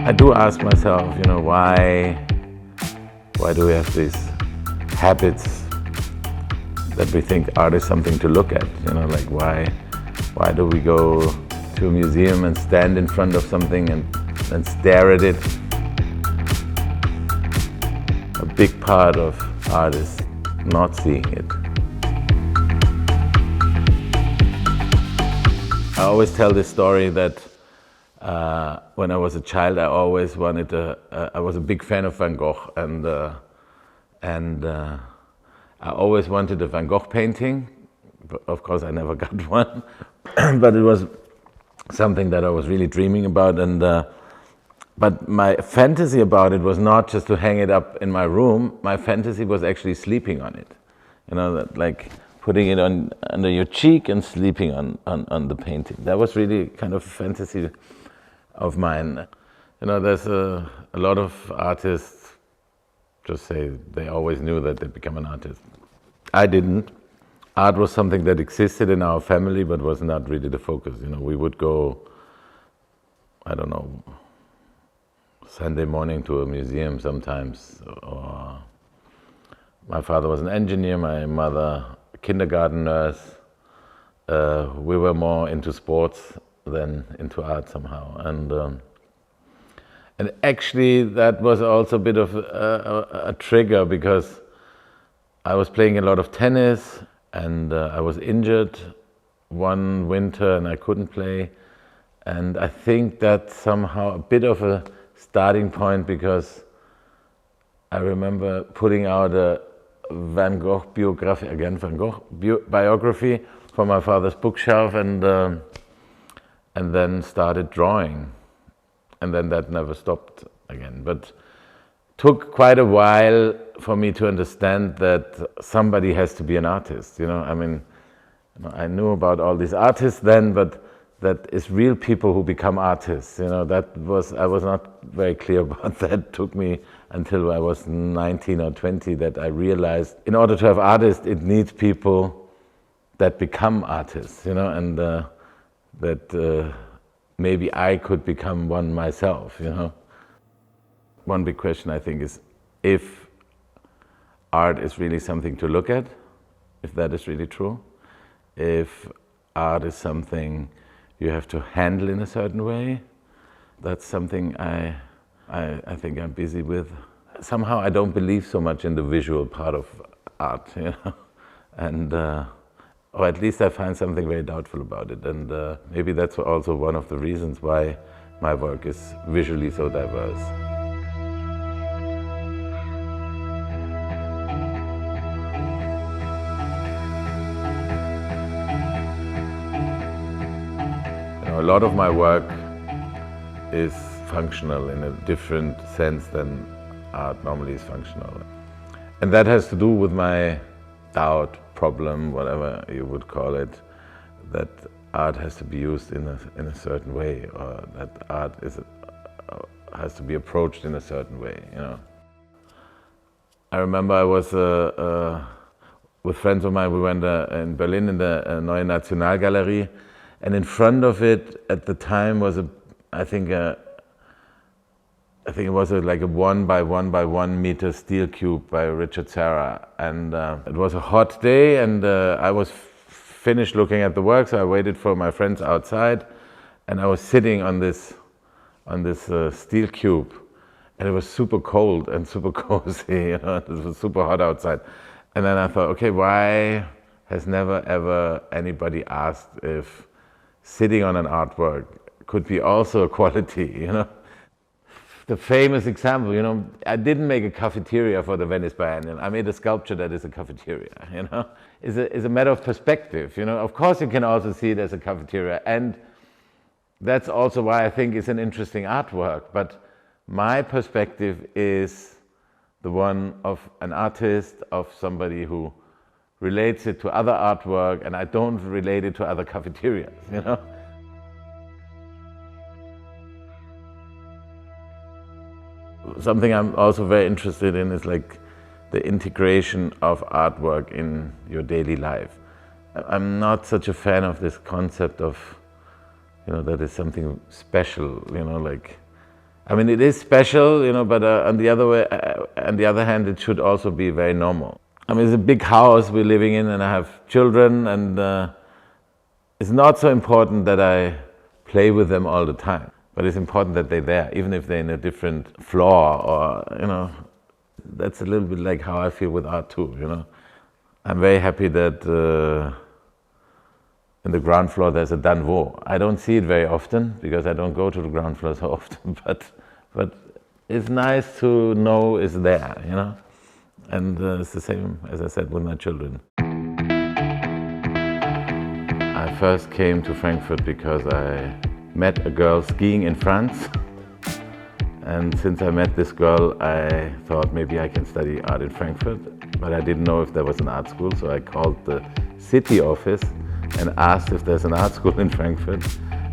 I do ask myself, why do we have these habits that we think art is something to look at? Like why do we go to a museum and stand in front of something and stare at it? A big part of art is not seeing it. I always tell this story that when I was a child, I always wanted I was a big fan of Van Gogh, and I always wanted a Van Gogh painting. Of course, I never got one, but it was something that I was really dreaming about. But my fantasy about it was not just to hang it up in my room. My fantasy was actually sleeping on it. Like putting it under your cheek and sleeping on the painting. That was really kind of a fantasy of mine. There's a lot of artists just say they always knew that they'd become an artist. I didn't. Art was something that existed in our family, but was not really the focus. We would go, I don't know, Sunday morning to a museum sometimes. Or my father was an engineer, my mother a kindergarten nurse. We were more into sports than into art somehow. And actually that was also a bit of a trigger, because I was playing a lot of tennis and I was injured one winter and I couldn't play. And I think that's somehow a bit of a starting point, because I remember putting out a Van Gogh biography, again Van Gogh biography, from my father's bookshelf, and then started drawing. And then that never stopped again. But took quite a while for me to understand that somebody has to be an artist. I knew about all these artists then, but that is real people who become artists. I was not very clear about that. It took me until I was 19 or 20 that I realized in order to have artists, it needs people that become artists, and that maybe I could become one myself, One big question, I think, is if art is really something to look at, if that is really true, if art is something you have to handle in a certain way. That's something I think I'm busy with. Somehow I don't believe so much in the visual part of art, and or at least I find something very doubtful about it. And maybe that's also one of the reasons why my work is visually so diverse. A lot of my work is functional in a different sense than art normally is functional. And that has to do with my doubt, problem, whatever you would call it, that art has to be used in a certain way, or that art has to be approached in a certain way. I remember I was with friends of mine. We went in Berlin in the Neue Nationalgalerie. And in front of it at the time was I think it was like a 1 by 1 by 1 meter steel cube by Richard Serra. And it was a hot day, and I was finished looking at the work, so I waited for my friends outside, and I was sitting on this steel cube, and it was super cold and super cozy. It was super hot outside. And then I thought, okay, why has never ever anybody asked if sitting on an artwork could be also a quality, The famous example, I didn't make a cafeteria for the Venice Biennale. I made a sculpture that is a cafeteria, It's a matter of perspective, Of course you can also see it as a cafeteria, and that's also why I think it's an interesting artwork. But my perspective is the one of an artist, of somebody who relates it to other artwork, and I don't relate it to other cafeterias, Something I'm also very interested in is like the integration of artwork in your daily life. I'm not such a fan of this concept of, that is something special, like I mean, it is special, you know, but on the other hand, it should also be very normal. I mean, it's a big house we're living in, and I have children, and it's not so important that I play with them all the time, but it's important that they're there, even if they're in a different floor, or, you know, that's a little bit like how I feel with art too, you know. I'm very happy that in the ground floor there's a Danvaux. I don't see it very often because I don't go to the ground floor so often, but it's nice to know it's there, you know. And it's the same, as I said, with my children. I first came to Frankfurt because I met a girl skiing in France. And since I met this girl, I thought maybe I can study art in Frankfurt, but I didn't know if there was an art school, so I called the city office and asked if there's an art school in Frankfurt.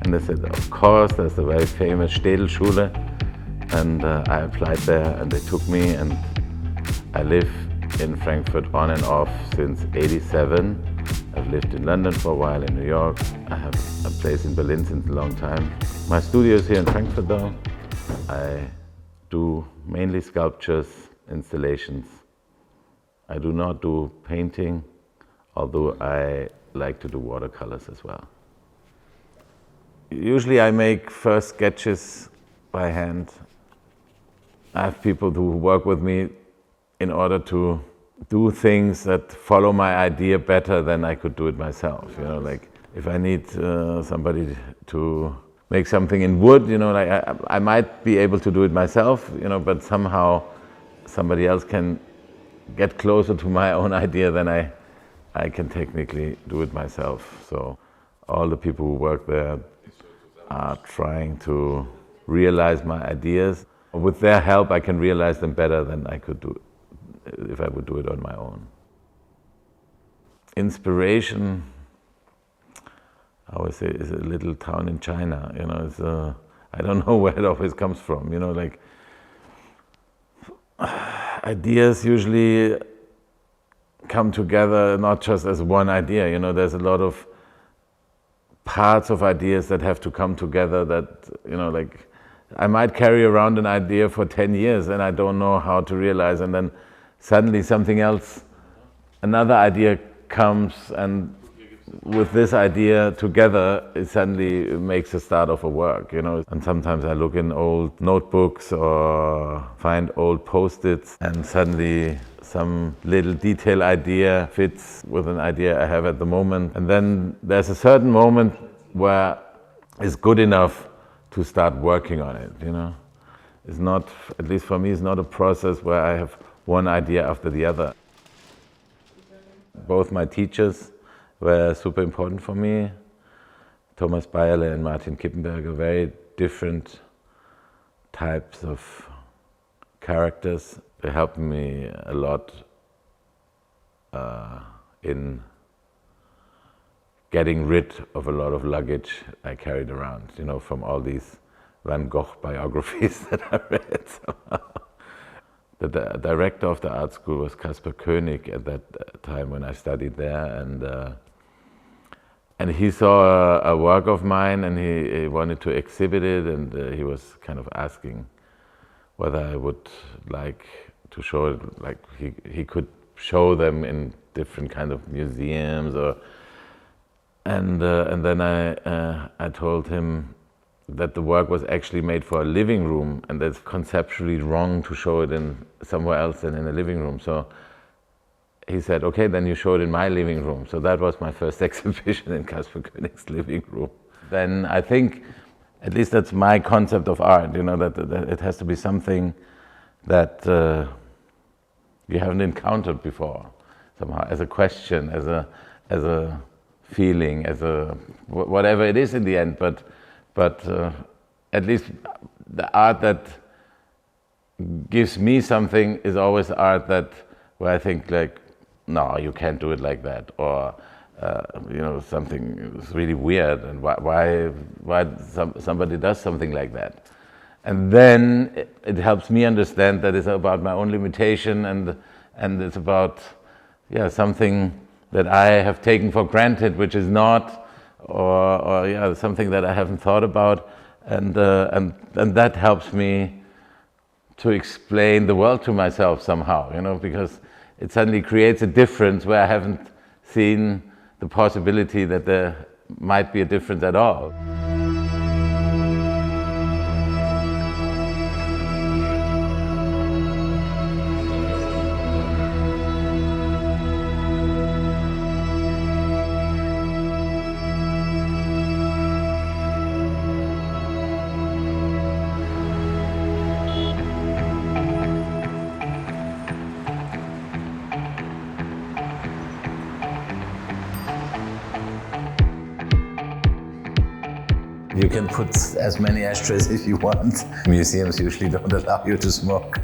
And they said, of course, there's the very famous Städelschule. And I applied there, and they took me, and I live in Frankfurt on and off since '87. I've lived in London for a while, in New York. I have a place in Berlin since a long time. My studio is here in Frankfurt though. I do mainly sculptures, installations. I do not do painting, although I like to do watercolors as well. Usually I make first sketches by hand. I have people who work with me in order to do things that follow my idea better than I could do it myself. You know, like if I need somebody to make something in wood, you know, like I might be able to do it myself, you know, but somehow somebody else can get closer to my own idea than I can technically do it myself. So all the people who work there are trying to realize my ideas. With their help, I can realize them better than I could do if I would do it on my own. Inspiration, I always say, is a little town in China. You know, it's I don't know where it always comes from. You know, like ideas usually come together not just as one idea. You know, there's a lot of parts of ideas that have to come together. That, you know, like I might carry around an idea for 10 years and I don't know how to realize, and then suddenly something else, another idea comes, and with this idea together, it suddenly makes a start of a work, you know. And sometimes I look in old notebooks or find old Post-its, and suddenly some little detail idea fits with an idea I have at the moment. And then there's a certain moment where it's good enough to start working on it, you know. It's not, at least for me, it's not a process where I have one idea after the other. Both my teachers were super important for me. Thomas Bayerle and Martin Kippenberger, very different types of characters. They helped me a lot in getting rid of a lot of luggage I carried around, you know, from all these Van Gogh biographies that I read somehow. The director of the art school was Caspar Koenig at that time when I studied there, and he saw a work of mine, and he wanted to exhibit it, and he was kind of asking whether I would like to show it, like he could show them in different kind of museums, or and then I told him that the work was actually made for a living room, and that's conceptually wrong to show it in somewhere else than in a living room. So he said, okay, then you show it in my living room. So that was my first exhibition in Caspar Koenig's living room. Then I think, at least that's my concept of art, you know, that it has to be something that you haven't encountered before, somehow, as a question, as a feeling, as a whatever it is in the end, but at least the art that gives me something is always art that where I think like, no, you can't do it like that, or you know, something is really weird, and why somebody does something like that, and then it helps me understand that it's about my own limitation, and it's about something that I have taken for granted, which is not. Or something that I haven't thought about, and that helps me to explain the world to myself somehow, because it suddenly creates a difference where I haven't seen the possibility that there might be a difference at all. You can put as many ashtrays if you want. Museums usually don't allow you to smoke.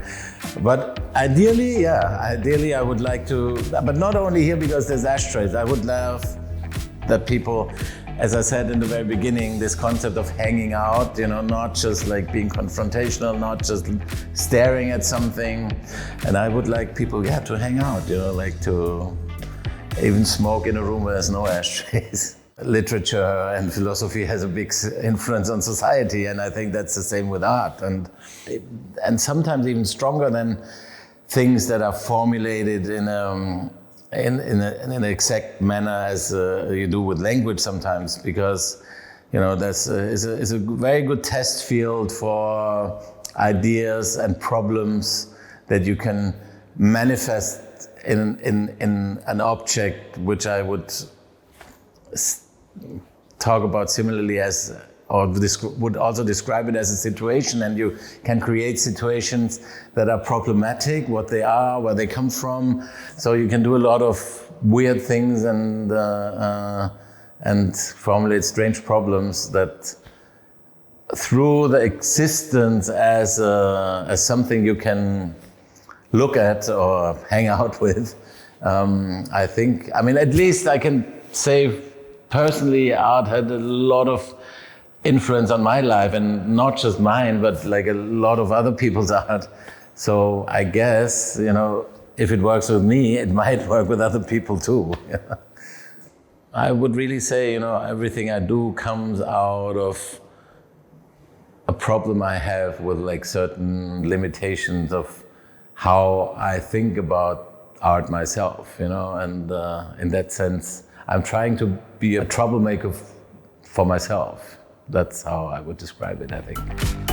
But ideally I would like to, but not only here because there's ashtrays. I would love that people, as I said in the very beginning, this concept of hanging out, not just like being confrontational, not just staring at something. And I would like people to hang out, like to even smoke in a room where there's no ashtrays. Literature and philosophy has a big influence on society, and I think that's the same with art, and sometimes even stronger than things that are formulated in an exact manner as you do with language sometimes, because that's is a very good test field for ideas and problems that you can manifest in an object, which I would talk about similarly as, or would also describe it as a situation, and you can create situations that are problematic, what they are, where they come from. So you can do a lot of weird things and formulate strange problems that, through the existence as something you can look at or hang out with, I think, at least I can say personally, art had a lot of influence on my life, and not just mine, but like a lot of other people's art. So I guess, if it works with me, it might work with other people too. I would really say, everything I do comes out of a problem I have with like certain limitations of how I think about art myself, and in that sense, I'm trying to be a troublemaker for myself. That's how I would describe it, I think.